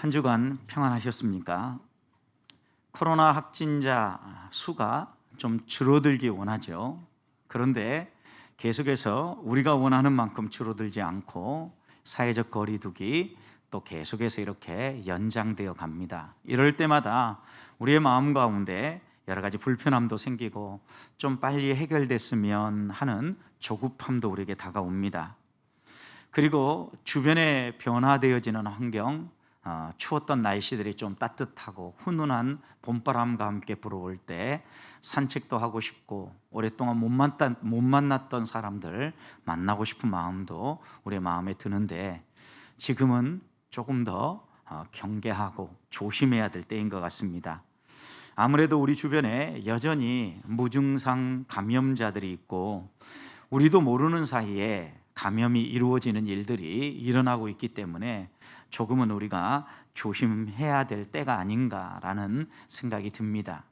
한 주간 평안하셨습니까? 코로나 확진자 수가 좀 줄어들기 원하죠. 그런데 계속해서 우리가 원하는 만큼 줄어들지 않고 사회적 거리두기 또 계속해서 이렇게 연장되어 갑니다. 이럴 때마다 우리의 마음 가운데 여러 가지 불편함도 생기고 좀 빨리 해결됐으면 하는 조급함도 우리에게 다가옵니다. 그리고 주변에 변화되어지는 환경, 추웠던 날씨들이 좀 따뜻하고 훈훈한 봄바람과 함께 불어올 때 산책도 하고 싶고 오랫동안 못 만났던 사람들 만나고 싶은 마음도 우리의 마음에 드는데 지금은 조금 더 경계하고 조심해야 될 때인 것 같습니다. 아무래도 우리 주변에 여전히 무증상 감염자들이 있고 우리도 모르는 사이에 감염이 이루어지는 일들이 일어나고 있기 때문에 조금은 우리가 조심해야 될 때가 아닌가라는 생각이 듭니다.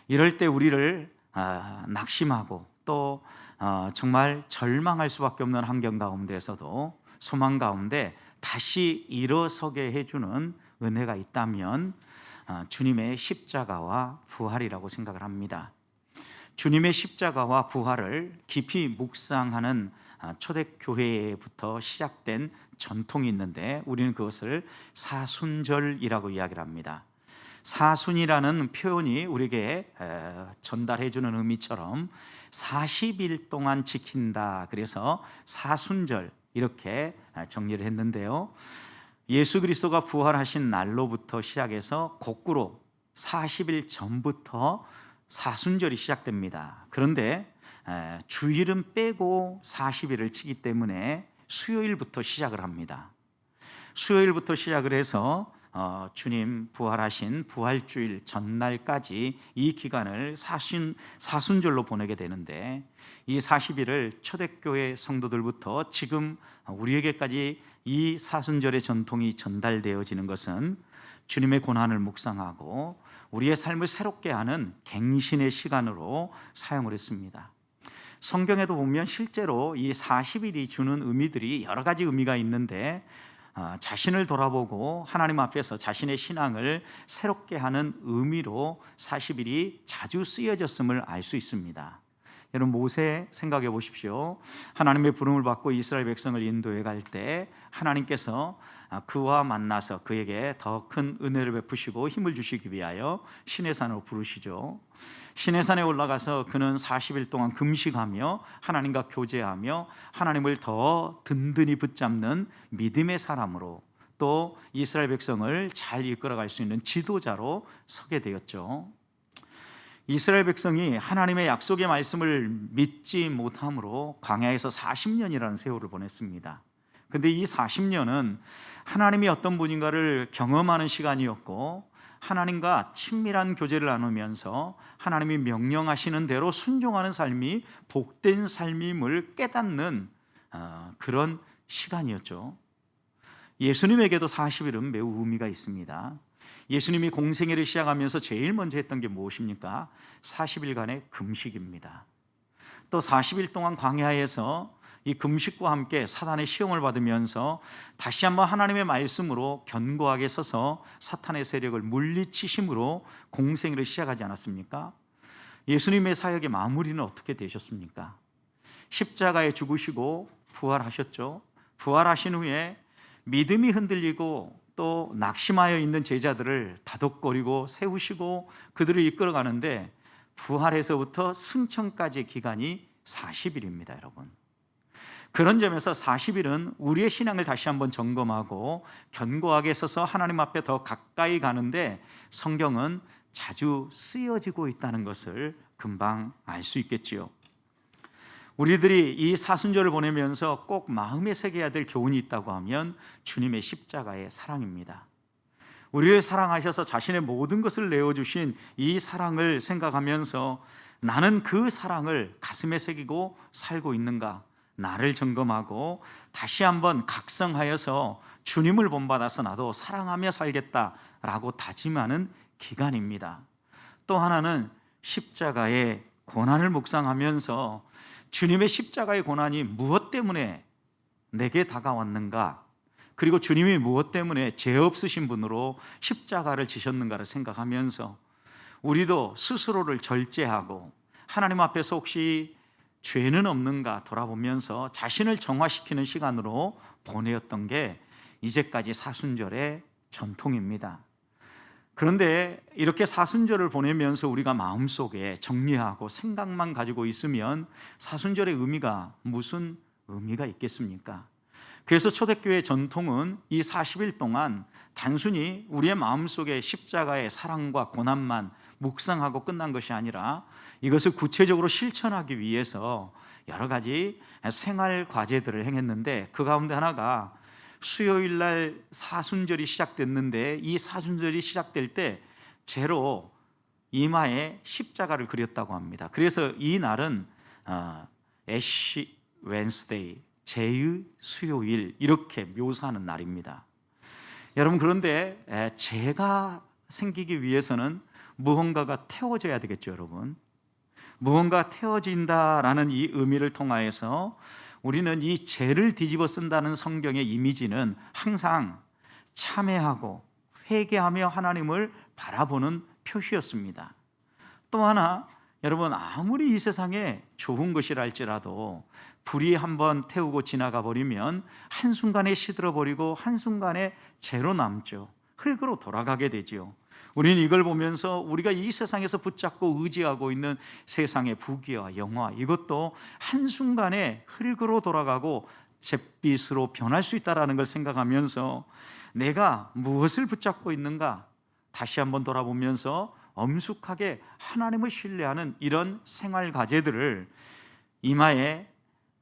이럴 때 우리를 낙심하고 또 정말 절망할 수밖에 없는 환경 가운데서도 소망 가운데 다시 일어서게 해주는 은혜가 있다면 주님의 십자가와 부활이라고 생각을 합니다. 주님의 십자가와 부활을 깊이 묵상하는 초대교회부터 시작된 전통이 있는데 우리는 그것을 사순절이라고 이야기를 합니다. 사순이라는 표현이 우리에게 전달해 주는 의미처럼 40일 동안 지킨다, 그래서 사순절 이렇게 정리를 했는데요. 예수 그리스도가 부활하신 날로부터 시작해서 거꾸로 40일 전부터 사순절이 시작됩니다. 그런데 주일은 빼고 40일을 치기 때문에 수요일부터 시작을 합니다. 수요일부터 시작을 해서 주님 부활하신 부활주일 전날까지 이 기간을 사순절로 보내게 되는데 이 40일을 초대교회 성도들부터 지금 우리에게까지 이 사순절의 전통이 전달되어지는 것은 주님의 고난을 묵상하고 우리의 삶을 새롭게 하는 갱신의 시간으로 사용을 했습니다. 성경에도 보면 실제로 이 40일이 주는 의미들이 여러 가지 의미가 있는데 자신을 돌아보고 하나님 앞에서 자신의 신앙을 새롭게 하는 의미로 40일이 자주 쓰여졌음을 알 수 있습니다. 여러분, 모세 생각해 보십시오. 하나님의 부름을 받고 이스라엘 백성을 인도해 갈 때 하나님께서 그와 만나서 그에게 더 큰 은혜를 베푸시고 힘을 주시기 위하여 시내산으로 부르시죠. 시내산에 올라가서 그는 40일 동안 금식하며 하나님과 교제하며 하나님을 더 든든히 붙잡는 믿음의 사람으로 또 이스라엘 백성을 잘 이끌어갈 수 있는 지도자로 서게 되었죠. 이스라엘 백성이 하나님의 약속의 말씀을 믿지 못함으로 광야에서 40년이라는 세월을 보냈습니다. 근데 이 40년은 하나님이 어떤 분인가를 경험하는 시간이었고 하나님과 친밀한 교제를 나누면서 하나님이 명령하시는 대로 순종하는 삶이 복된 삶임을 깨닫는 그런 시간이었죠. 예수님에게도 40일은 매우 의미가 있습니다. 예수님이 공생애를 시작하면서 제일 먼저 했던 게 무엇입니까? 40일간의 금식입니다. 또 40일 동안 광야에서 이 금식과 함께 사단의 시험을 받으면서 다시 한번 하나님의 말씀으로 견고하게 서서 사탄의 세력을 물리치심으로 공생애를 시작하지 않았습니까? 예수님의 사역의 마무리는 어떻게 되셨습니까? 십자가에 죽으시고 부활하셨죠. 부활하신 후에 믿음이 흔들리고 또 낙심하여 있는 제자들을 다독거리고 세우시고 그들을 이끌어가는데 부활에서부터 승천까지의 기간이 40일입니다, 여러분. 그런 점에서 40일은 우리의 신앙을 다시 한번 점검하고 견고하게 서서 하나님 앞에 더 가까이 가는데 성경은 자주 쓰여지고 있다는 것을 금방 알 수 있겠지요. 우리들이 이 사순절을 보내면서 꼭 마음에 새겨야 될 교훈이 있다고 하면 주님의 십자가의 사랑입니다. 우리를 사랑하셔서 자신의 모든 것을 내어주신 이 사랑을 생각하면서 나는 그 사랑을 가슴에 새기고 살고 있는가, 나를 점검하고 다시 한번 각성하여서 주님을 본받아서 나도 사랑하며 살겠다라고 다짐하는 기간입니다. 또 하나는 십자가의 고난을 묵상하면서 주님의 십자가의 고난이 무엇 때문에 내게 다가왔는가, 그리고 주님이 무엇 때문에 죄 없으신 분으로 십자가를 지셨는가를 생각하면서 우리도 스스로를 절제하고 하나님 앞에서 혹시 죄는 없는가 돌아보면서 자신을 정화시키는 시간으로 보내었던 게 이제까지 사순절의 전통입니다. 그런데 이렇게 사순절을 보내면서 우리가 마음속에 정리하고 생각만 가지고 있으면 사순절의 의미가 무슨 의미가 있겠습니까? 그래서 초대교회 전통은 이 40일 동안 단순히 우리의 마음속에 십자가의 사랑과 고난만 묵상하고 끝난 것이 아니라 이것을 구체적으로 실천하기 위해서 여러 가지 생활 과제들을 행했는데, 그 가운데 하나가 수요일 날 사순절이 시작됐는데, 이 사순절이 시작될 때 제로 이마에 십자가를 그렸다고 합니다. 그래서 이 날은 애쉬 웬스데이, 제의 수요일, 이렇게 묘사하는 날입니다. 여러분, 그런데 죄가 생기기 위해서는 무언가가 태워져야 되겠죠, 여러분. 무언가 태워진다라는 이 의미를 통하여서 우리는 이 죄를 뒤집어 쓴다는 성경의 이미지는 항상 참회하고 회개하며 하나님을 바라보는 표시였습니다. 또 하나, 여러분, 아무리 이 세상에 좋은 것이라 할지라도 불이 한번 태우고 지나가 버리면 한순간에 시들어버리고 한순간에 죄로 남죠. 흙으로 돌아가게 되죠. 우리는 이걸 보면서 우리가 이 세상에서 붙잡고 의지하고 있는 세상의 부귀와 영화, 이것도 한순간에 흙으로 돌아가고 잿빛으로 변할 수 있다는 걸 생각하면서 내가 무엇을 붙잡고 있는가 다시 한번 돌아보면서 엄숙하게 하나님을 신뢰하는 이런 생활 과제들을 이마에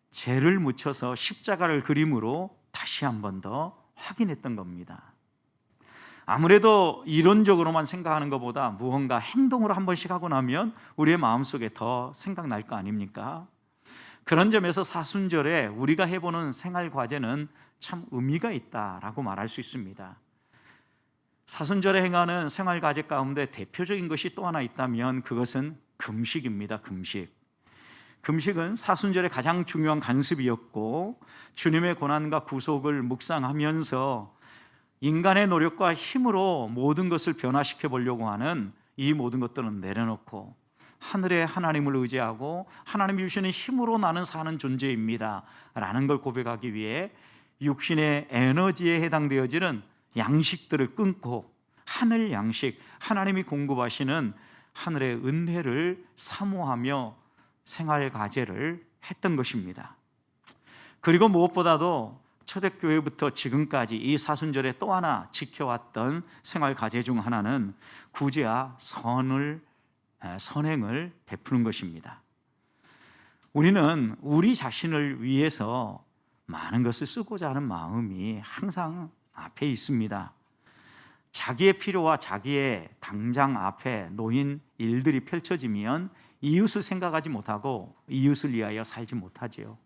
죄를 묻혀서 십자가를 그림으로 다시 한번 더 확인했던 겁니다. 아무래도 이론적으로만 생각하는 것보다 무언가 행동으로 한 번씩 하고 나면 우리의 마음속에 더 생각날 거 아닙니까? 그런 점에서 사순절에 우리가 해보는 생활 과제는 참 의미가 있다라고 말할 수 있습니다. 사순절에 행하는 생활 과제 가운데 대표적인 것이 또 하나 있다면 그것은 금식입니다. 금식은 사순절의 가장 중요한 관습이었고, 주님의 고난과 구속을 묵상하면서 인간의 노력과 힘으로 모든 것을 변화시켜 보려고 하는 이 모든 것들은 내려놓고 하늘의 하나님을 의지하고 하나님이 주시는 힘으로 나는 사는 존재입니다 라는 걸 고백하기 위해 육신의 에너지에 해당되어지는 양식들을 끊고 하늘 양식, 하나님이 공급하시는 하늘의 은혜를 사모하며 생활 과제를 했던 것입니다. 그리고 무엇보다도 초대교회부터 지금까지 이 사순절에 또 하나 지켜왔던 생활 과제 중 하나는 구제와 선행을 베푸는 것입니다. 우리는 우리 자신을 위해서 많은 것을 쓰고자 하는 마음이 항상 앞에 있습니다. 자기의 필요와 자기의 당장 앞에 놓인 일들이 펼쳐지면 이웃을 생각하지 못하고 이웃을 위하여 살지 못하지요.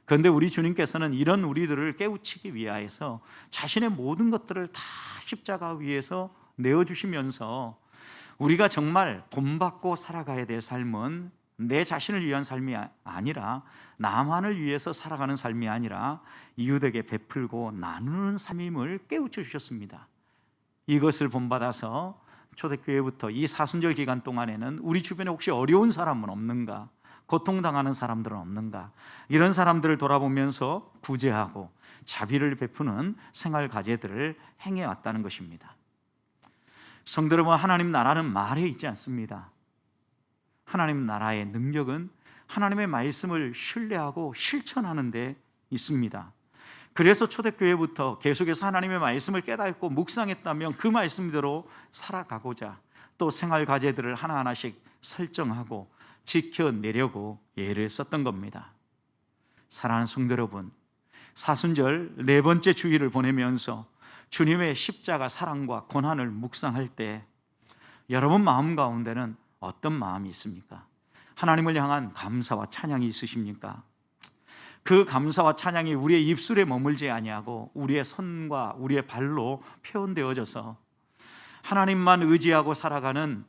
그런데 우리 주님께서는 이런 우리들을 깨우치기 위하여서 자신의 모든 것들을 다 십자가 위에서 내어주시면서 우리가 정말 본받고 살아가야 될 삶은 내 자신을 위한 삶이 아니라 나만을 위해서 살아가는 삶이 아니라 이웃에게 베풀고 나누는 삶임을 깨우쳐 주셨습니다. 이것을 본받아서 초대교회부터 이 사순절 기간 동안에는 우리 주변에 혹시 어려운 사람은 없는가, 고통당하는 사람들은 없는가, 이런 사람들을 돌아보면서 구제하고 자비를 베푸는 생활 과제들을 행해왔다는 것입니다. 성도 여러분, 하나님 나라는 말에 있지 않습니다. 하나님 나라의 능력은 하나님의 말씀을 신뢰하고 실천하는 데 있습니다. 그래서 초대교회부터 계속해서 하나님의 말씀을 깨닫고 묵상했다면 그 말씀대로 살아가고자 또 생활 과제들을 하나하나씩 설정하고 지켜내려고 예를 썼던 겁니다. 사랑하는 성도 여러분, 사순절 네 번째 주일을 보내면서 주님의 십자가 사랑과 고난을 묵상할 때 여러분 마음 가운데는 어떤 마음이 있습니까? 하나님을 향한 감사와 찬양이 있으십니까? 그 감사와 찬양이 우리의 입술에 머물지 아니하고 우리의 손과 우리의 발로 표현되어져서 하나님만 의지하고 살아가는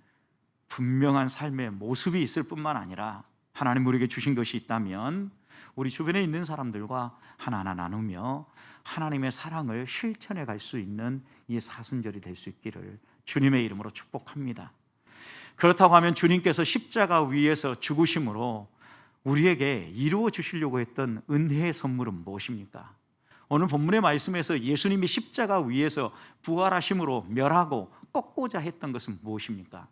분명한 삶의 모습이 있을 뿐만 아니라 하나님 우리에게 주신 것이 있다면 우리 주변에 있는 사람들과 하나하나 나누며 하나님의 사랑을 실천해 갈 수 있는 이 사순절이 될 수 있기를 주님의 이름으로 축복합니다. 그렇다고 하면 주님께서 십자가 위에서 죽으심으로 우리에게 이루어 주시려고 했던 은혜의 선물은 무엇입니까? 오늘 본문의 말씀에서 예수님이 십자가 위에서 부활하심으로 멸하고 꺾고자 했던 것은 무엇입니까?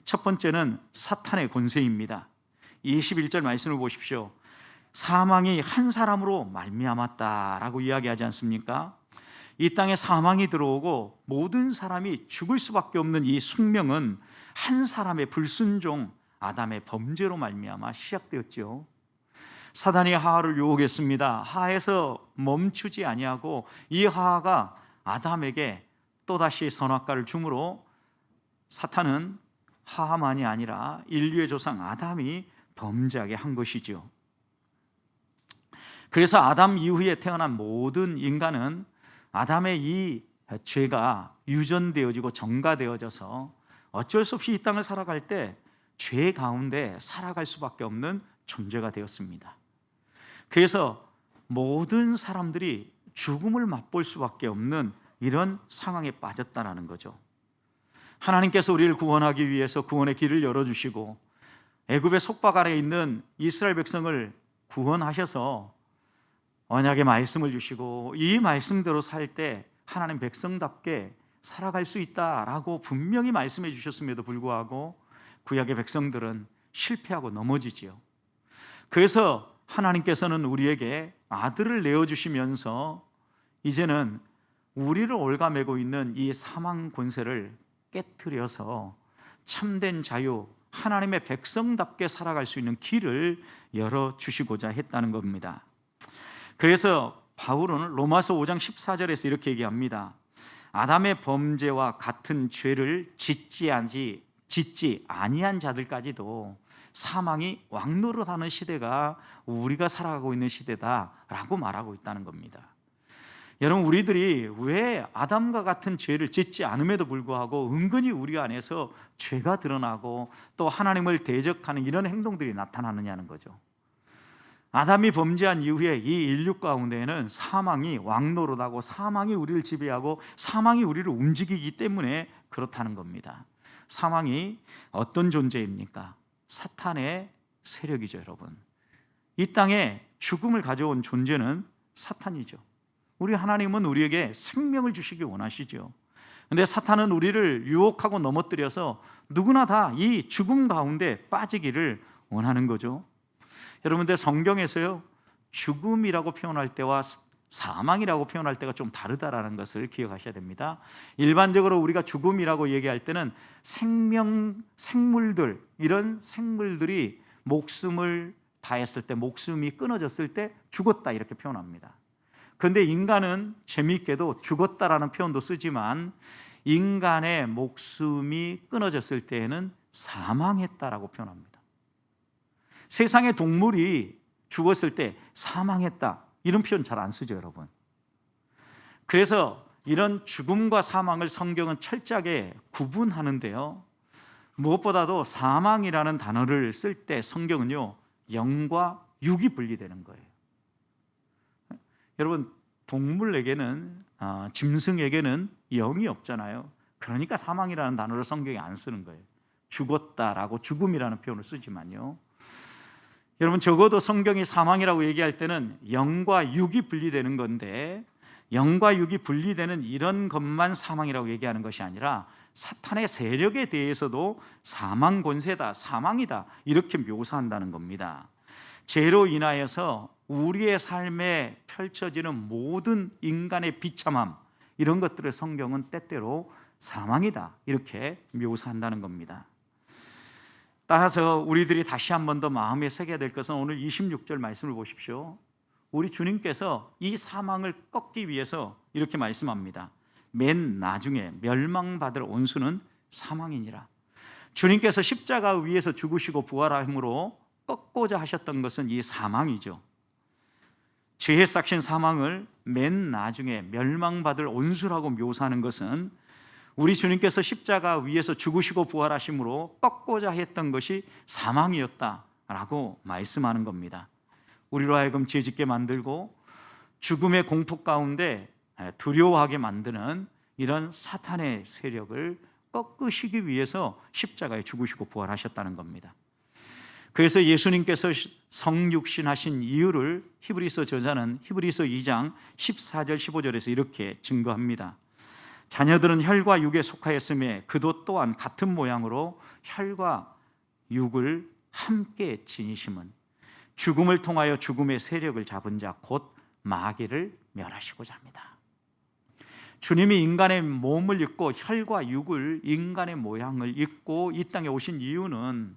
첫 번째는 사탄의 권세입니다. 21절 말씀을 보십시오. 사망이 한 사람으로 말미암았다라고 이야기하지 않습니까? 이 땅에 사망이 들어오고 모든 사람이 죽을 수밖에 없는 이 숙명은 한 사람의 불순종 아담의 범죄로 말미암아 시작되었죠. 사단이 하와를 유혹했습니다. 하에서 멈추지 아니하고 이 하와가 아담에게 또다시 선악과를 주므로 사탄은 하만이 아니라 인류의 조상 아담이 범죄하게 한 것이죠. 그래서 아담 이후에 태어난 모든 인간은 아담의 이 죄가 유전되어지고 전가되어져서 어쩔 수 없이 이 땅을 살아갈 때 죄 가운데 살아갈 수밖에 없는 존재가 되었습니다. 그래서 모든 사람들이 죽음을 맛볼 수밖에 없는 이런 상황에 빠졌다는 거죠. 하나님께서 우리를 구원하기 위해서 구원의 길을 열어주시고 애굽의 속박 아래 있는 이스라엘 백성을 구원하셔서 언약의 말씀을 주시고 이 말씀대로 살 때 하나님 백성답게 살아갈 수 있다라고 분명히 말씀해 주셨음에도 불구하고 구약의 백성들은 실패하고 넘어지지요. 그래서 하나님께서는 우리에게 아들을 내어주시면서 이제는 우리를 올가매고 있는 이 사망 권세를 깨트려서 참된 자유, 하나님의 백성답게 살아갈 수 있는 길을 열어주시고자 했다는 겁니다. 그래서 바울은 로마서 5장 14절에서 이렇게 얘기합니다. 아담의 범죄와 같은 죄를 짓지 아니한 자들까지도 사망이 왕노릇하는 시대가 우리가 살아가고 있는 시대다라고 말하고 있다는 겁니다. 여러분, 우리들이 왜 아담과 같은 죄를 짓지 않음에도 불구하고 은근히 우리 안에서 죄가 드러나고 또 하나님을 대적하는 이런 행동들이 나타나느냐는 거죠. 아담이 범죄한 이후에 이 인류 가운데에는 사망이 왕노릇하고 사망이 우리를 지배하고 사망이 우리를 움직이기 때문에 그렇다는 겁니다. 사망이 어떤 존재입니까? 사탄의 세력이죠, 여러분. 이 땅에 죽음을 가져온 존재는 사탄이죠. 우리 하나님은 우리에게 생명을 주시기 원하시죠. 그런데 사탄은 우리를 유혹하고 넘어뜨려서 누구나 다 이 죽음 가운데 빠지기를 원하는 거죠. 여러분들, 성경에서요, 죽음이라고 표현할 때와 사망이라고 표현할 때가 좀 다르다라는 것을 기억하셔야 됩니다. 일반적으로 우리가 죽음이라고 얘기할 때는 생물들, 이런 생물들이 목숨을 다했을 때, 목숨이 끊어졌을 때 죽었다 이렇게 표현합니다. 그런데 인간은 재미있게도 죽었다라는 표현도 쓰지만 인간의 목숨이 끊어졌을 때에는 사망했다라고 표현합니다. 세상의 동물이 죽었을 때 사망했다 이런 표현 잘 안 쓰죠, 여러분. 그래서 이런 죽음과 사망을 성경은 철저하게 구분하는데요, 무엇보다도 사망이라는 단어를 쓸 때 성경은요, 영과 육이 분리되는 거예요. 여러분, 동물에게는 짐승에게는 영이 없잖아요. 그러니까 사망이라는 단어를 성경에 안 쓰는 거예요. 죽었다라고 죽음이라는 표현을 쓰지만요, 여러분, 적어도 성경이 사망이라고 얘기할 때는 영과 육이 분리되는 건데, 영과 육이 분리되는 이런 것만 사망이라고 얘기하는 것이 아니라 사탄의 세력에 대해서도 사망 권세다, 사망이다 이렇게 묘사한다는 겁니다. 죄로 인하여서 우리의 삶에 펼쳐지는 모든 인간의 비참함, 이런 것들을 성경은 때때로 사망이다 이렇게 묘사한다는 겁니다. 따라서 우리들이 다시 한 번 더 마음에 새겨야 될 것은 오늘 26절 말씀을 보십시오. 우리 주님께서 이 사망을 꺾기 위해서 이렇게 말씀합니다. 맨 나중에 멸망받을 온수는 사망이니라. 주님께서 십자가 위에서 죽으시고 부활함으로 꺾고자 하셨던 것은 이 사망이죠. 죄에 싹신 사망을 맨 나중에 멸망받을 온수라고 묘사하는 것은 우리 주님께서 십자가 위에서 죽으시고 부활하심으로 꺾고자 했던 것이 사망이었다라고 말씀하는 겁니다. 우리로 하여금 죄짓게 만들고 죽음의 공포 가운데 두려워하게 만드는 이런 사탄의 세력을 꺾으시기 위해서 십자가에 죽으시고 부활하셨다는 겁니다. 그래서 예수님께서 성육신하신 이유를 히브리서 저자는 히브리서 2장 14절 15절에서 이렇게 증거합니다. 자녀들은 혈과 육에 속하였음에 그도 또한 같은 모양으로 혈과 육을 함께 지니심은 죽음을 통하여 죽음의 세력을 잡은 자 곧 마귀를 멸하시고자 합니다. 주님이 인간의 몸을 입고 혈과 육을, 인간의 모양을 입고 이 땅에 오신 이유는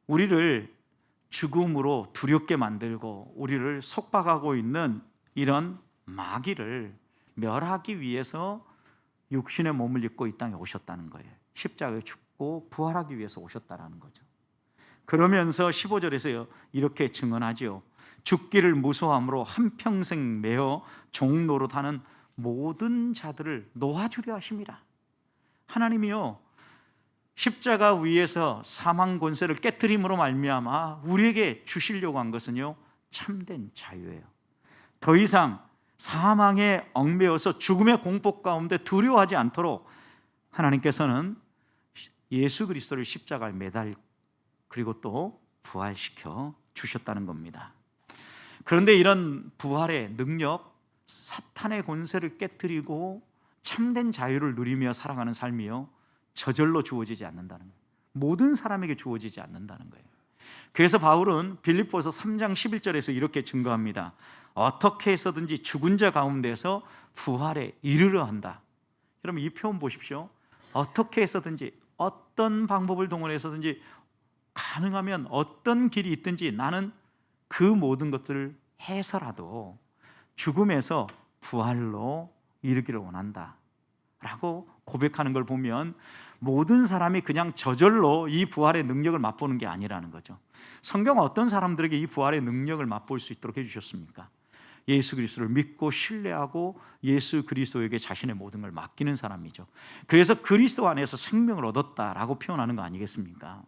우리를 죽음으로 두렵게 만들고 우리를 속박하고 있는 이런 마귀를 멸하기 위해서 육신의 몸을 입고 이 땅에 오셨다는 거예요. 십자가에 죽고 부활하기 위해서 오셨다는 거죠. 그러면서 15절에서 이렇게 증언하지요. 죽기를 무서워함으로 한평생 매어 종노릇하는 모든 자들을 놓아주려 하심이라. 하나님이요, 십자가 위에서 사망 권세를 깨트림으로 말미암아 우리에게 주시려고 한 것은요, 참된 자유예요. 더 이상 사망에 얽매여서 죽음의 공포 가운데 두려워하지 않도록 하나님께서는 예수 그리스도를 십자가에 매달 그리고 또 부활시켜 주셨다는 겁니다. 그런데 이런 부활의 능력, 사탄의 권세를 깨트리고 참된 자유를 누리며 살아가는 삶이요, 저절로 주어지지 않는다는 거예요. 모든 사람에게 주어지지 않는다는 거예요. 그래서 바울은 빌립보서 3장 11절에서 이렇게 증거합니다. 어떻게 해서든지 죽은 자 가운데서 부활에 이르러 한다. 여러분 이 표현 보십시오. 어떻게 해서든지, 어떤 방법을 동원해서든지, 가능하면 어떤 길이 있든지 나는 그 모든 것들을 해서라도 죽음에서 부활로 이르기를 원한다 라고 고백하는 걸 보면 모든 사람이 그냥 저절로 이 부활의 능력을 맛보는 게 아니라는 거죠. 성경은 어떤 사람들에게 이 부활의 능력을 맛볼 수 있도록 해주셨습니까? 예수 그리스도를 믿고 신뢰하고 예수 그리스도에게 자신의 모든 걸 맡기는 사람이죠. 그래서 그리스도 안에서 생명을 얻었다라고 표현하는 거 아니겠습니까?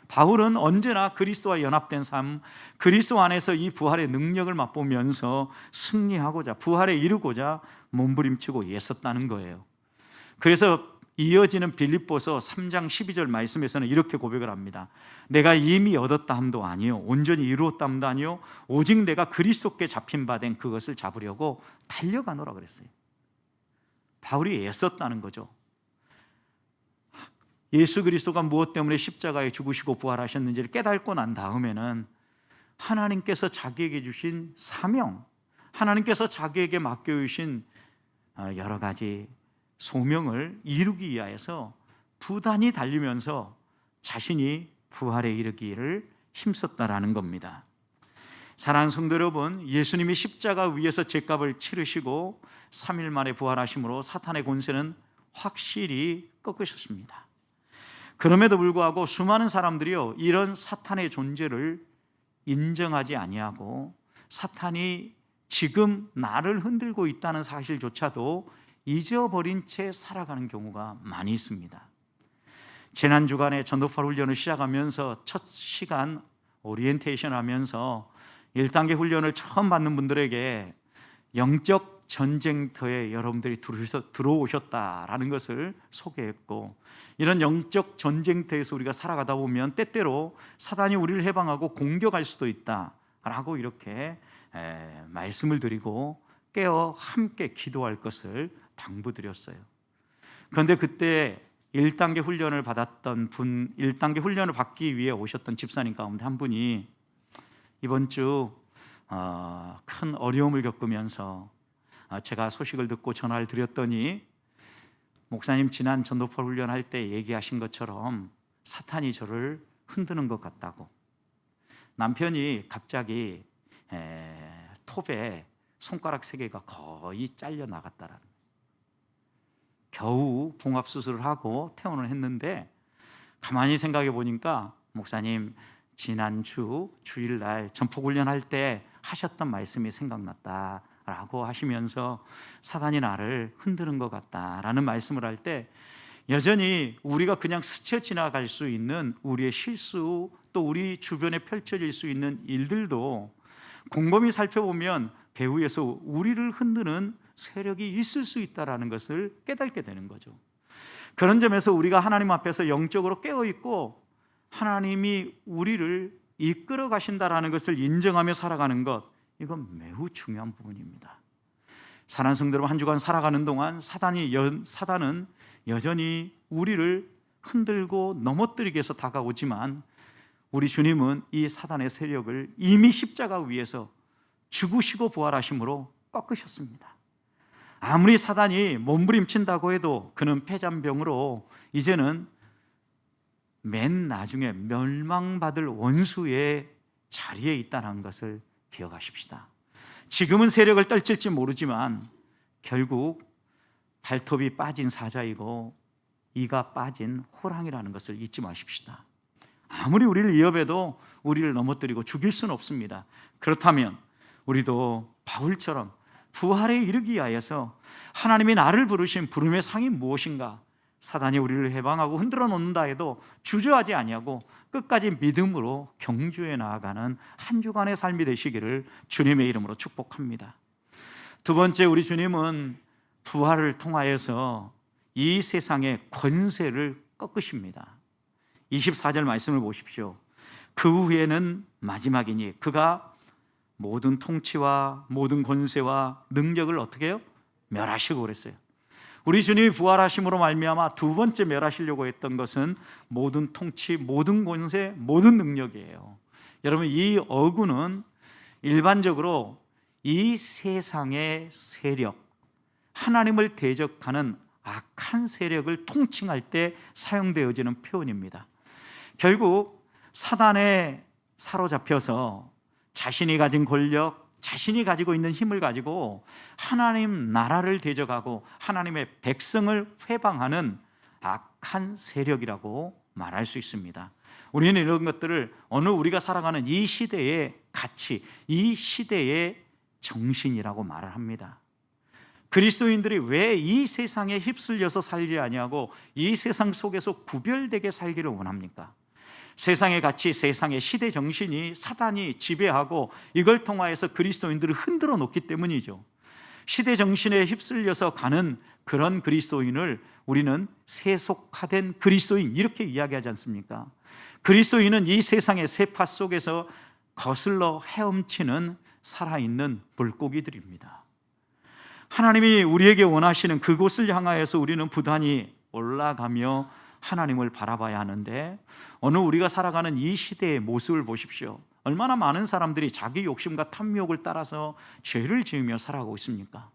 바울은 언제나 그리스도와 연합된 삶, 그리스도 안에서 이 부활의 능력을 맛보면서 승리하고자, 부활에 이르고자 몸부림치고 애썼다는 거예요. 그래서 이어지는 빌립보서 3장 12절 말씀에서는 이렇게 고백을 합니다. 내가 이미 얻었다 함도 아니요 온전히 이루었다 함도 아니요 오직 내가 그리스도께 잡힌 바 된 그것을 잡으려고 달려가노라 그랬어요. 바울이 애썼다는 거죠. 예수 그리스도가 무엇 때문에 십자가에 죽으시고 부활하셨는지를 깨닫고 난 다음에는 하나님께서 자기에게 주신 사명, 하나님께서 자기에게 맡겨주신 여러 가지 소명을 이루기 위하여서 부단히 달리면서 자신이 부활에 이르기를 힘썼다라는 겁니다. 사랑하는 성도 여러분, 예수님이 십자가 위에서 죄값을 치르시고 3일 만에 부활하심으로 사탄의 권세는 확실히 꺾으셨습니다. 그럼에도 불구하고 수많은 사람들이요, 이런 사탄의 존재를 인정하지 아니하고 사탄이 지금 나를 흔들고 있다는 사실조차도 잊어버린 채 살아가는 경우가 많이 있습니다. 지난 주간에 전도파 훈련을 시작하면서 첫 시간 오리엔테이션 하면서 1단계 훈련을 처음 받는 분들에게 영적 전쟁터에 여러분들이 들어오셨다라는 것을 소개했고, 이런 영적 전쟁터에서 우리가 살아가다 보면 때때로 사단이 우리를 해방하고 공격할 수도 있다라고 이렇게 말씀을 드리고 깨어 함께 기도할 것을 당부드렸어요. 그런데 그때 1단계 훈련을 받았던 분, 1단계 훈련을 받기 위해 오셨던 집사님 가운데 한 분이 이번 주 큰 어려움을 겪으면서 제가 소식을 듣고 전화를 드렸더니, 목사님 지난 전도파 훈련할 때 얘기하신 것처럼 사탄이 저를 흔드는 것 같다고, 남편이 갑자기 톱에 손가락 3개가 거의 잘려 나갔다라는, 겨우 봉합수술을 하고 퇴원을 했는데 가만히 생각해 보니까 목사님 지난주 주일날 전폭훈련할 때 하셨던 말씀이 생각났다라고 하시면서 사단이 나를 흔드는 것 같다라는 말씀을 할 때 여전히 우리가 그냥 스쳐 지나갈 수 있는 우리의 실수 또 우리 주변에 펼쳐질 수 있는 일들도 곰곰이 살펴보면 배후에서 우리를 흔드는 세력이 있을 수 있다는 것을 깨닫게 되는 거죠. 그런 점에서 우리가 하나님 앞에서 영적으로 깨어있고 하나님이 우리를 이끌어 가신다는 것을 인정하며 살아가는 것, 이건 매우 중요한 부분입니다. 사랑하는 성도 여러분, 한 주간 살아가는 동안 사단은 여전히 우리를 흔들고 넘어뜨리기 위해서 다가오지만 우리 주님은 이 사단의 세력을 이미 십자가 위에서 죽으시고 부활하심으로 꺾으셨습니다. 아무리 사단이 몸부림친다고 해도 그는 패잔병으로 이제는 맨 나중에 멸망받을 원수의 자리에 있다는 것을 기억하십시다. 지금은 세력을 떨칠지 모르지만 결국 발톱이 빠진 사자이고 이가 빠진 호랑이라는 것을 잊지 마십시다. 아무리 우리를 위협해도 우리를 넘어뜨리고 죽일 수는 없습니다. 그렇다면 우리도 바울처럼 부활에 이르기 위하여서 하나님이 나를 부르신 부름의 상이 무엇인가, 사단이 우리를 해방하고 흔들어 놓는다 해도 주저하지 아니하고 끝까지 믿음으로 경주해 나아가는 한 주간의 삶이 되시기를 주님의 이름으로 축복합니다. 두 번째, 우리 주님은 부활을 통하여서 이 세상의 권세를 꺾으십니다. 24절 말씀을 보십시오. 그 후에는 마지막이니 그가 모든 통치와 모든 권세와 능력을 어떻게 해요? 멸하시고 그랬어요. 우리 주님이 부활하심으로 말미암아 두 번째 멸하시려고 했던 것은 모든 통치, 모든 권세, 모든 능력이에요. 여러분, 이 어구는 일반적으로 이 세상의 세력, 하나님을 대적하는 악한 세력을 통칭할 때 사용되어지는 표현입니다. 결국 사단에 사로잡혀서 자신이 가진 권력, 자신이 가지고 있는 힘을 가지고 하나님 나라를 대적하고 하나님의 백성을 회방하는 악한 세력이라고 말할 수 있습니다. 우리는 이런 것들을 어느 우리가 살아가는 이 시대의 가치, 이 시대의 정신이라고 말을 합니다. 그리스도인들이 왜 이 세상에 휩쓸려서 살지 아니하고 이 세상 속에서 구별되게 살기를 원합니까? 세상의 가치, 세상의 시대 정신이 사단이 지배하고 이걸 통하여서 그리스도인들을 흔들어 놓기 때문이죠. 시대 정신에 휩쓸려서 가는 그런 그리스도인을 우리는 세속화된 그리스도인, 이렇게 이야기하지 않습니까? 그리스도인은 이 세상의 세파 속에서 거슬러 헤엄치는 살아있는 물고기들입니다. 하나님이 우리에게 원하시는 그곳을 향하여서 우리는 부단히 올라가며 하나님을 바라봐야 하는데, 어느 우리가 살아가는 이 시대의 모습을 보십시오. 얼마나 많은 사람들이 자기 욕심과 탐욕을 따라서 죄를 지으며 살아가고 있습니까?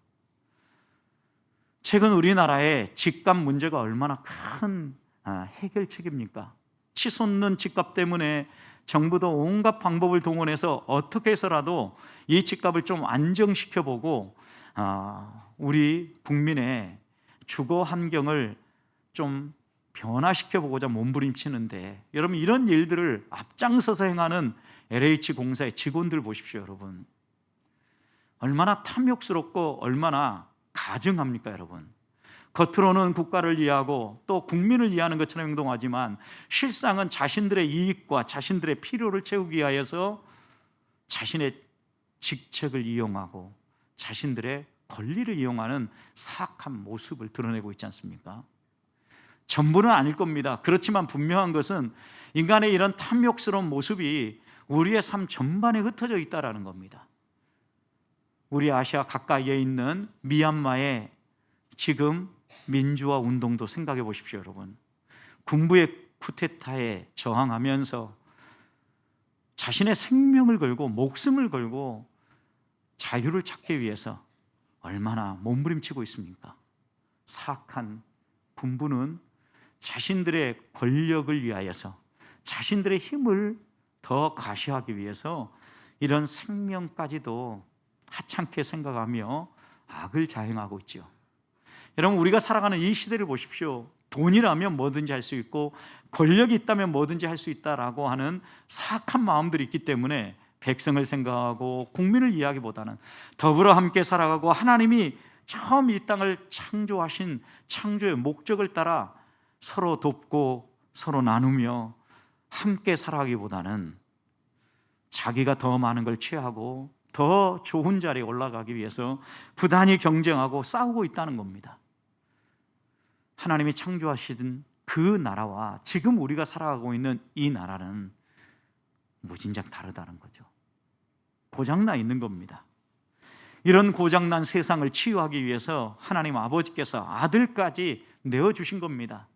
최근 우리나라의 집값 문제가 얼마나 큰 해결책입니까? 치솟는 집값 때문에 정부도 온갖 방법을 동원해서 어떻게 해서라도 이 집값을 좀 안정시켜보고 우리 국민의 주거 환경을 좀 변화시켜보고자 몸부림치는데, 여러분, 이런 일들을 앞장서서 행하는 LH공사의 직원들 보십시오. 여러분, 얼마나 탐욕스럽고 얼마나 가증합니까? 여러분, 겉으로는 국가를 이해하고 또 국민을 이해하는 것처럼 행동하지만 실상은 자신들의 이익과 자신들의 필요를 채우기 위하여서 자신의 직책을 이용하고 자신들의 권리를 이용하는 사악한 모습을 드러내고 있지 않습니까? 전부는 아닐 겁니다. 그렇지만 분명한 것은 인간의 이런 탐욕스러운 모습이 우리의 삶 전반에 흩어져 있다는 겁니다. 우리 아시아 가까이에 있는 미얀마의 지금 민주화 운동도 생각해 보십시오. 여러분, 군부의 쿠데타에 저항하면서 자신의 생명을 걸고 목숨을 걸고 자유를 찾기 위해서 얼마나 몸부림치고 있습니까? 사악한 군부는 자신들의 권력을 위하여서 자신들의 힘을 더 과시하기 위해서 이런 생명까지도 하찮게 생각하며 악을 자행하고 있죠. 여러분, 우리가 살아가는 이 시대를 보십시오. 돈이라면 뭐든지 할 수 있고 권력이 있다면 뭐든지 할 수 있다라고 하는 사악한 마음들이 있기 때문에 백성을 생각하고 국민을 이해하기보다는 더불어 함께 살아가고 하나님이 처음 이 땅을 창조하신 창조의 목적을 따라 서로 돕고 서로 나누며 함께 살아가기보다는 자기가 더 많은 걸 취하고 더 좋은 자리에 올라가기 위해서 부단히 경쟁하고 싸우고 있다는 겁니다. 하나님이 창조하신 그 나라와 지금 우리가 살아가고 있는 이 나라는 무진장 다르다는 거죠. 고장나 있는 겁니다. 이런 고장난 세상을 치유하기 위해서 하나님 아버지께서 아들까지 내어주신 겁니다.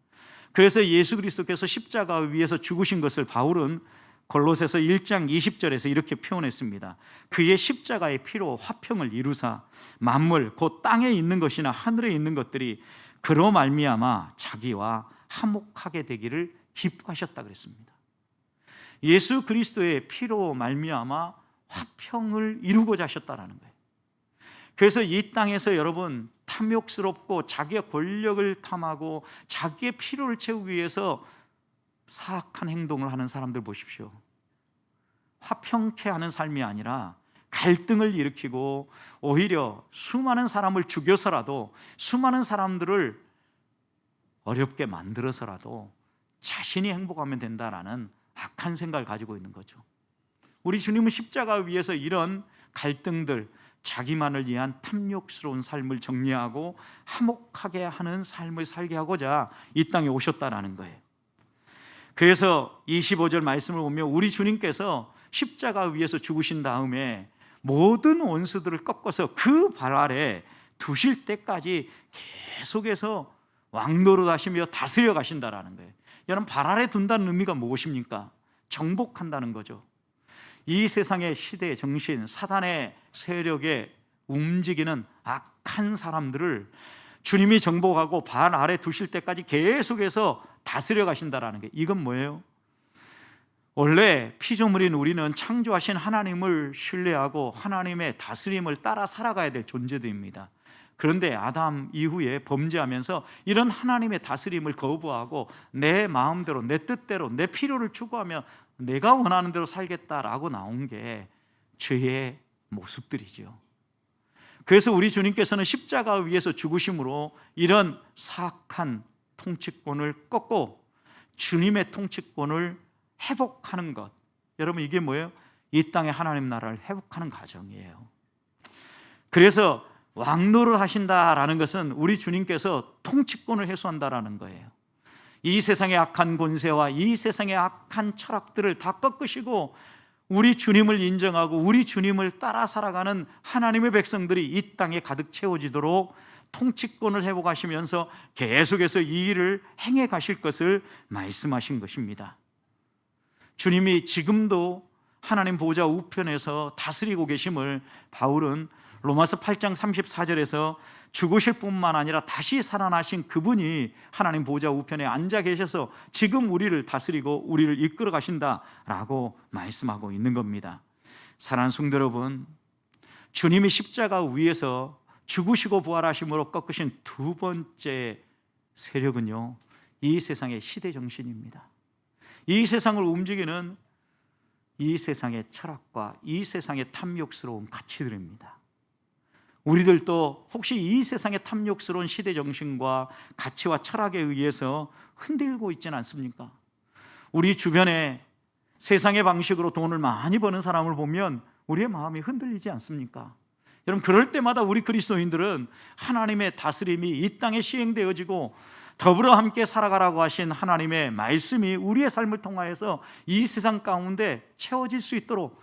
그래서 예수 그리스도께서 십자가 위에서 죽으신 것을 바울은 골로새서 1장 20절에서 이렇게 표현했습니다. 그의 십자가의 피로 화평을 이루사 만물 곧 땅에 있는 것이나 하늘에 있는 것들이 그로 말미암아 자기와 화목하게 되기를 기뻐하셨다 그랬습니다. 예수 그리스도의 피로 말미암아 화평을 이루고자 하셨다라는 거예요. 그래서 이 땅에서 여러분 탐욕스럽고 자기의 권력을 탐하고 자기의 필요를 채우기 위해서 사악한 행동을 하는 사람들 보십시오. 화평케 하는 삶이 아니라 갈등을 일으키고 오히려 수많은 사람을 죽여서라도 수많은 사람들을 어렵게 만들어서라도 자신이 행복하면 된다라는 악한 생각을 가지고 있는 거죠. 우리 주님은 십자가 위에서 이런 갈등들, 자기만을 위한 탐욕스러운 삶을 정리하고 화목하게 하는 삶을 살게 하고자 이 땅에 오셨다라는 거예요. 그래서 25절 말씀을 보면 우리 주님께서 십자가 위에서 죽으신 다음에 모든 원수들을 꺾어서 그 발 아래 두실 때까지 계속해서 왕노릇하시며 다스려 가신다라는 거예요. 여러분, 발 아래 둔다는 의미가 무엇입니까? 정복한다는 거죠. 이 세상의 시대의 정신, 사단의 세력에 움직이는 악한 사람들을 주님이 정복하고 발 아래 두실 때까지 계속해서 다스려 가신다라는 게, 이건 뭐예요? 원래 피조물인 우리는 창조하신 하나님을 신뢰하고 하나님의 다스림을 따라 살아가야 될 존재들입니다. 그런데 아담 이후에 범죄하면서 이런 하나님의 다스림을 거부하고 내 마음대로, 내 뜻대로, 내 필요를 추구하며 내가 원하는 대로 살겠다라고 나온 게 죄의 모습들이죠. 그래서 우리 주님께서는 십자가 위에서 죽으심으로 이런 사악한 통치권을 꺾고 주님의 통치권을 회복하는 것, 여러분 이게 뭐예요? 이 땅의 하나님 나라를 회복하는 과정이에요. 그래서 왕노를 하신다라는 것은 우리 주님께서 통치권을 회수한다라는 거예요. 이 세상의 악한 권세와 이 세상의 악한 철학들을 다 꺾으시고 우리 주님을 인정하고 우리 주님을 따라 살아가는 하나님의 백성들이 이 땅에 가득 채워지도록 통치권을 회복하시면서 계속해서 이 일을 행해 가실 것을 말씀하신 것입니다. 주님이 지금도 하나님 보좌 우편에서 다스리고 계심을 바울은 로마서 8장 34절에서 죽으실 뿐만 아니라 다시 살아나신 그분이 하나님 보좌 우편에 앉아 계셔서 지금 우리를 다스리고 우리를 이끌어 가신다라고 말씀하고 있는 겁니다. 사랑하는 성도 여러분, 주님이 십자가 위에서 죽으시고 부활하심으로 꺾으신 두 번째 세력은요, 이 세상의 시대 정신입니다. 이 세상을 움직이는 이 세상의 철학과 이 세상의 탐욕스러운 가치들입니다. 우리들도 혹시 이 세상의 탐욕스러운 시대 정신과 가치와 철학에 의해서 흔들고 있지는 않습니까? 우리 주변에 세상의 방식으로 돈을 많이 버는 사람을 보면 우리의 마음이 흔들리지 않습니까? 여러분, 그럴 때마다 우리 그리스도인들은 하나님의 다스림이 이 땅에 시행되어지고 더불어 함께 살아가라고 하신 하나님의 말씀이 우리의 삶을 통하여서 이 세상 가운데 채워질 수 있도록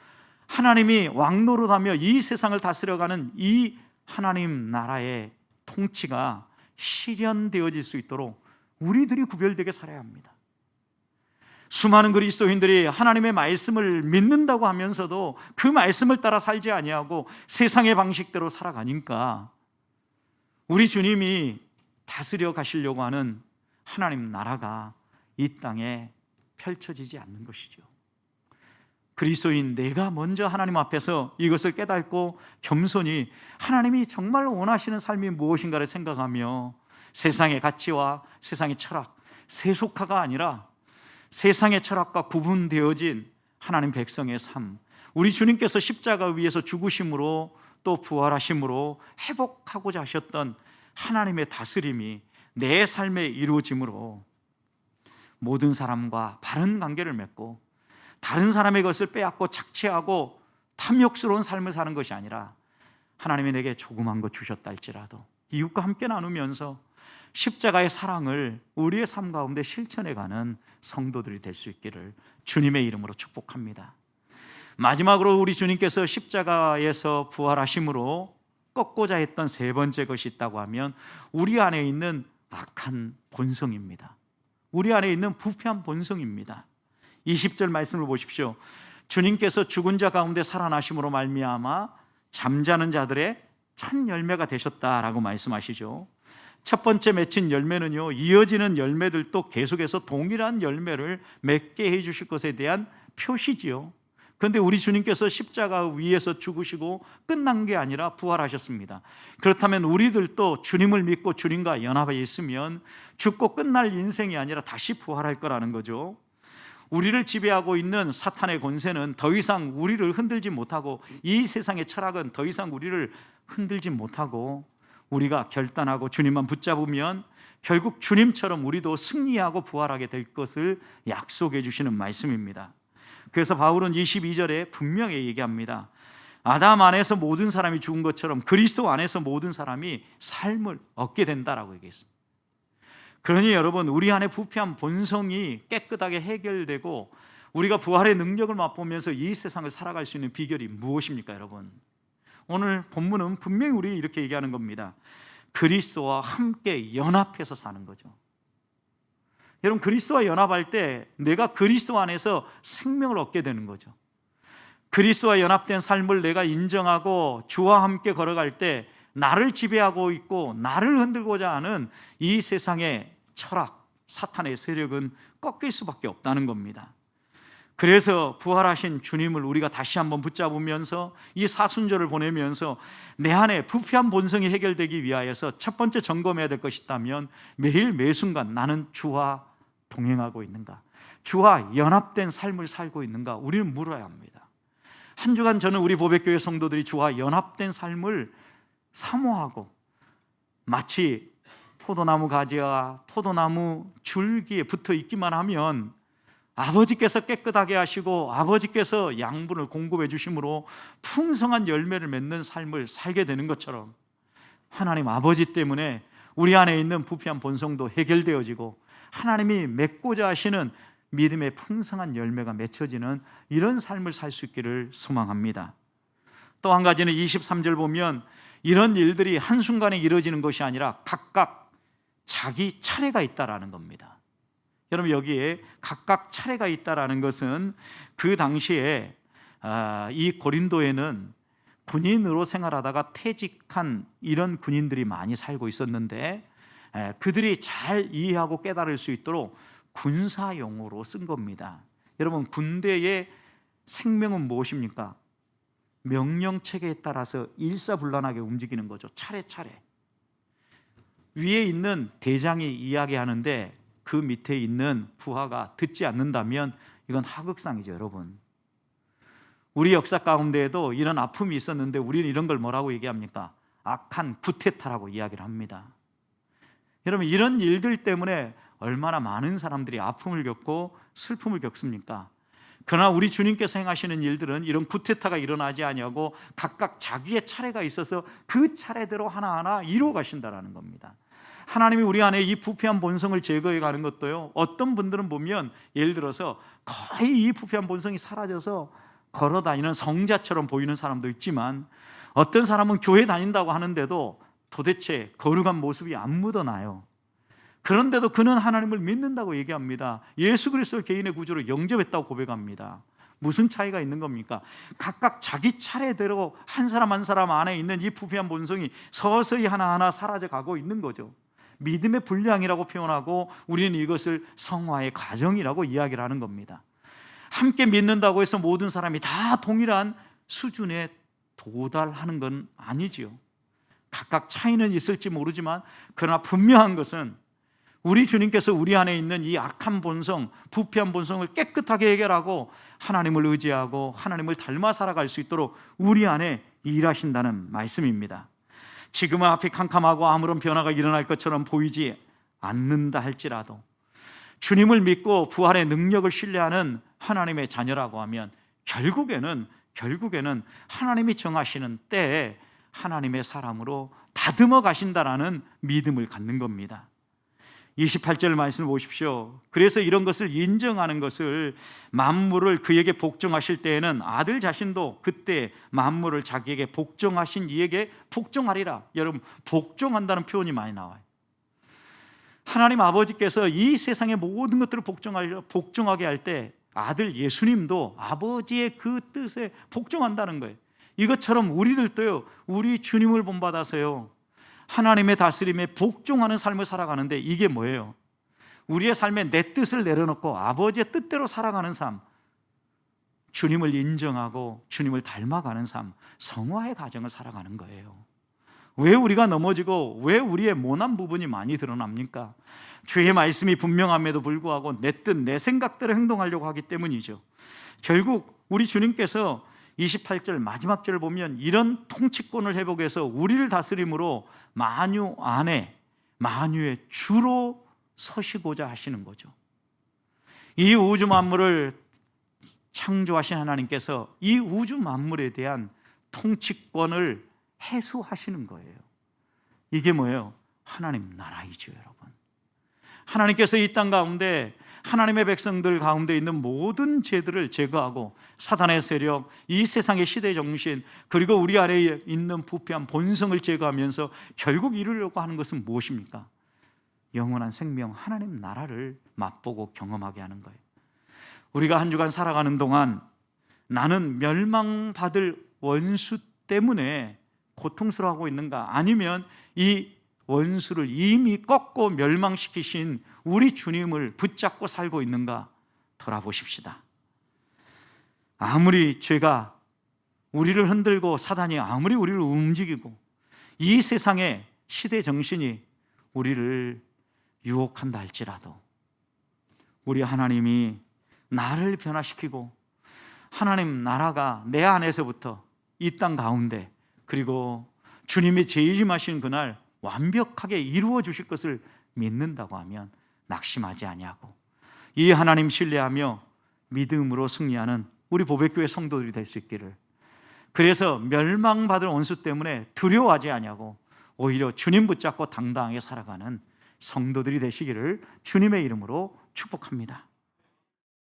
하나님이 왕노릇하며 이 세상을 다스려가는 이 하나님 나라의 통치가 실현되어질 수 있도록 우리들이 구별되게 살아야 합니다. 수많은 그리스도인들이 하나님의 말씀을 믿는다고 하면서도 그 말씀을 따라 살지 아니하고 세상의 방식대로 살아가니까 우리 주님이 다스려 가시려고 하는 하나님 나라가 이 땅에 펼쳐지지 않는 것이죠. 그리스도인 내가 먼저 하나님 앞에서 이것을 깨닫고 겸손히 하나님이 정말 원하시는 삶이 무엇인가를 생각하며 세상의 가치와 세상의 철학, 세속화가 아니라 세상의 철학과 구분되어진 하나님 백성의 삶, 우리 주님께서 십자가 위에서 죽으심으로 또 부활하심으로 회복하고자 하셨던 하나님의 다스림이 내 삶에 이루어짐으로 모든 사람과 바른 관계를 맺고 다른 사람의 것을 빼앗고 착취하고 탐욕스러운 삶을 사는 것이 아니라 하나님이 내게 조그만 것 주셨다 할지라도 이웃과 함께 나누면서 십자가의 사랑을 우리의 삶 가운데 실천해가는 성도들이 될 수 있기를 주님의 이름으로 축복합니다. 마지막으로 우리 주님께서 십자가에서 부활하심으로 꺾고자 했던 세 번째 것이 있다고 하면 우리 안에 있는 악한 본성입니다. 우리 안에 있는 부패한 본성입니다. 20절 말씀을 보십시오. 주님께서 죽은 자 가운데 살아나심으로 말미암아 잠자는 자들의 첫 열매가 되셨다라고 말씀하시죠. 첫 번째 맺힌 열매는요, 이어지는 열매들도 계속해서 동일한 열매를 맺게 해 주실 것에 대한 표시지요. 그런데 우리 주님께서 십자가 위에서 죽으시고 끝난 게 아니라 부활하셨습니다. 그렇다면 우리들도 주님을 믿고 주님과 연합해 있으면 죽고 끝날 인생이 아니라 다시 부활할 거라는 거죠. 우리를 지배하고 있는 사탄의 권세는 더 이상 우리를 흔들지 못하고 이 세상의 철학은 더 이상 우리를 흔들지 못하고 우리가 결단하고 주님만 붙잡으면 결국 주님처럼 우리도 승리하고 부활하게 될 것을 약속해 주시는 말씀입니다. 그래서 바울은 22절에 분명히 얘기합니다. 아담 안에서 모든 사람이 죽은 것처럼 그리스도 안에서 모든 사람이 삶을 얻게 된다라고 얘기했습니다. 그러니 여러분, 우리 안에 부패한 본성이 깨끗하게 해결되고 우리가 부활의 능력을 맛보면서 이 세상을 살아갈 수 있는 비결이 무엇입니까, 여러분? 오늘 본문은 분명히 우리 이렇게 얘기하는 겁니다. 그리스도와 함께 연합해서 사는 거죠. 여러분, 그리스도와 연합할 때 내가 그리스도 안에서 생명을 얻게 되는 거죠. 그리스도와 연합된 삶을 내가 인정하고 주와 함께 걸어갈 때 나를 지배하고 있고 나를 흔들고자 하는 이 세상의 철학, 사탄의 세력은 꺾일 수밖에 없다는 겁니다. 그래서 부활하신 주님을 우리가 다시 한번 붙잡으면서 이 사순절을 보내면서 내 안에 부패한 본성이 해결되기 위하여서 첫 번째 점검해야 될 것이 있다면 매일 매순간 나는 주와 동행하고 있는가, 주와 연합된 삶을 살고 있는가, 우리는 물어야 합니다. 한 주간 저는 우리 보배교회 성도들이 주와 연합된 삶을 사모하고 마치 포도나무 가지와 포도나무 줄기에 붙어 있기만 하면 아버지께서 깨끗하게 하시고 아버지께서 양분을 공급해 주심으로 풍성한 열매를 맺는 삶을 살게 되는 것처럼 하나님 아버지 때문에 우리 안에 있는 부패한 본성도 해결되어지고 하나님이 맺고자 하시는 믿음의 풍성한 열매가 맺혀지는 이런 삶을 살 수 있기를 소망합니다. 또 한 가지는 23절 보면 이런 일들이 한순간에 이루어지는 것이 아니라 각각 자기 차례가 있다라는 겁니다. 여러분, 여기에 각각 차례가 있다라는 것은 그 당시에 이 고린도에는 군인으로 생활하다가 퇴직한 이런 군인들이 많이 살고 있었는데 그들이 잘 이해하고 깨달을 수 있도록 군사용어로 쓴 겁니다. 여러분, 군대의 생명은 무엇입니까? 명령체계에 따라서 일사불란하게 움직이는 거죠. 차례차례. 위에 있는 대장이 이야기하는데 그 밑에 있는 부하가 듣지 않는다면 이건 하극상이죠, 여러분. 우리 역사 가운데에도 이런 아픔이 있었는데 우리는 이런 걸 뭐라고 얘기합니까? 악한 구테타라고 이야기를 합니다. 여러분, 이런 일들 때문에 얼마나 많은 사람들이 아픔을 겪고 슬픔을 겪습니까? 그러나 우리 주님께서 행하시는 일들은 이런 구테타가 일어나지 아니하고 각각 자기의 차례가 있어서 그 차례대로 하나하나 이루어 가신다라는 겁니다. 하나님이 우리 안에 이 부패한 본성을 제거해 가는 것도요, 어떤 분들은 보면 예를 들어서 거의 이 부패한 본성이 사라져서 걸어 다니는 성자처럼 보이는 사람도 있지만 어떤 사람은 교회 다닌다고 하는데도 도대체 거룩한 모습이 안 묻어나요. 그런데도 그는 하나님을 믿는다고 얘기합니다. 예수 그리스도를 개인의 구주로 영접했다고 고백합니다. 무슨 차이가 있는 겁니까? 각각 자기 차례대로 한 사람 한 사람 안에 있는 이 부패한 본성이 서서히 하나하나 사라져가고 있는 거죠. 믿음의 분량이라고 표현하고 우리는 이것을 성화의 과정이라고 이야기를 하는 겁니다. 함께 믿는다고 해서 모든 사람이 다 동일한 수준에 도달하는 건 아니지요. 각각 차이는 있을지 모르지만 그러나 분명한 것은 우리 주님께서 우리 안에 있는 이 악한 본성, 부패한 본성을 깨끗하게 해결하고 하나님을 의지하고 하나님을 닮아 살아갈 수 있도록 우리 안에 일하신다는 말씀입니다. 지금은 앞이 캄캄하고 아무런 변화가 일어날 것처럼 보이지 않는다 할지라도 주님을 믿고 부활의 능력을 신뢰하는 하나님의 자녀라고 하면 결국에는 하나님이 정하시는 때에 하나님의 사람으로 다듬어 가신다라는 믿음을 갖는 겁니다. 28절 말씀을 보십시오. 그래서 이런 것을 인정하는 것을, 만물을 그에게 복종하실 때에는 아들 자신도 그때 만물을 자기에게 복종하신 이에게 복종하리라. 여러분, 복종한다는 표현이 많이 나와요. 하나님 아버지께서 이 세상의 모든 것들을 복종하게 할 때 아들 예수님도 아버지의 그 뜻에 복종한다는 거예요. 이것처럼 우리들도요, 우리 주님을 본받아서요, 하나님의 다스림에 복종하는 삶을 살아가는데, 이게 뭐예요? 우리의 삶에 내 뜻을 내려놓고 아버지의 뜻대로 살아가는 삶, 주님을 인정하고 주님을 닮아가는 삶, 성화의 가정을 살아가는 거예요. 왜 우리가 넘어지고 왜 우리의 모난 부분이 많이 드러납니까? 주의 말씀이 분명함에도 불구하고 내 뜻, 내 생각대로 행동하려고 하기 때문이죠. 결국 우리 주님께서 28절 마지막 절을 보면 이런 통치권을 회복해서 우리를 다스림으로 만유 안에 만유의 주로 서시고자 하시는 거죠. 이 우주 만물을 창조하신 하나님께서 이 우주 만물에 대한 통치권을 해소하시는 거예요. 이게 뭐예요? 하나님 나라이죠, 여러분. 하나님께서 이 땅 가운데 하나님의 백성들 가운데 있는 모든 죄들을 제거하고 사단의 세력, 이 세상의 시대 정신, 그리고 우리 안에 있는 부패한 본성을 제거하면서 결국 이루려고 하는 것은 무엇입니까? 영원한 생명, 하나님 나라를 맛보고 경험하게 하는 거예요. 우리가 한 주간 살아가는 동안 나는 멸망받을 원수 때문에 고통스러워하고 있는가? 아니면 이 원수를 이미 꺾고 멸망시키신 우리 주님을 붙잡고 살고 있는가? 돌아보십시다. 아무리 죄가 우리를 흔들고 사단이 아무리 우리를 움직이고 이 세상의 시대 정신이 우리를 유혹한다 할지라도 우리 하나님이 나를 변화시키고 하나님 나라가 내 안에서부터 이 땅 가운데, 그리고 주님의 재림하신 그날 완벽하게 이루어 주실 것을 믿는다고 하면 낙심하지 아니하고 이 하나님 신뢰하며 믿음으로 승리하는 우리 보배교회 성도들이 될 수 있기를, 그래서 멸망받을 원수 때문에 두려워하지 아니하고 오히려 주님 붙잡고 당당하게 살아가는 성도들이 되시기를 주님의 이름으로 축복합니다.